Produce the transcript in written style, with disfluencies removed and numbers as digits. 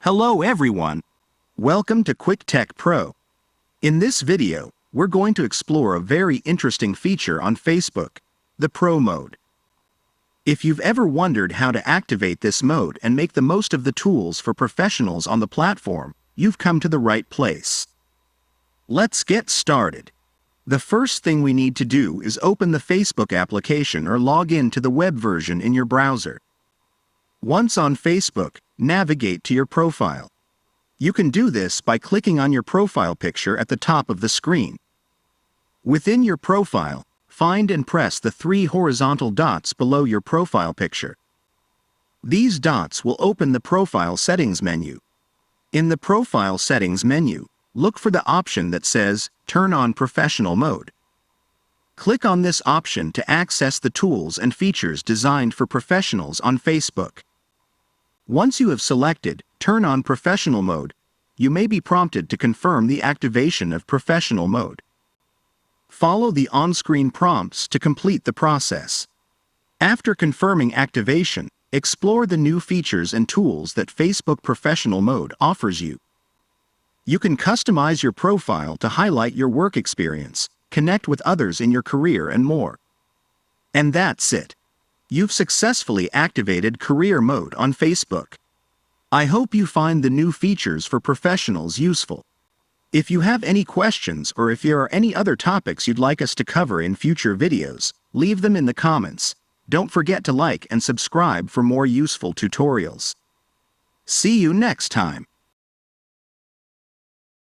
Hello everyone! Welcome to Quick Tech Pro. In this video, we're going to explore a very interesting feature on Facebook, the Pro mode. If you've ever wondered how to activate this mode and make the most of the tools for professionals on the platform, you've come to the right place. Let's get started. The first thing we need to do is open the Facebook application or log in to the web version in your browser. Once on Facebook, navigate to your profile. You can do this by clicking on your profile picture at the top of the screen. Within your profile, find and press the 3 horizontal dots below your profile picture. These dots will open the Profile Settings menu. In the Profile Settings menu, look for the option that says Turn on Professional Mode. Click on this option to access the tools and features designed for professionals on Facebook. Once you have selected Turn on Professional Mode, you may be prompted to confirm the activation of Professional Mode. Follow the on-screen prompts to complete the process. After confirming activation, explore the new features and tools that Facebook Professional Mode offers you. You can customize your profile to highlight your work experience, connect with others in your career, and more. And that's it. You've successfully activated Career Mode on Facebook. I hope you find the new features for professionals useful. If you have any questions or if there are any other topics you'd like us to cover in future videos, leave them in the comments. Don't forget to like and subscribe for more useful tutorials. See you next time.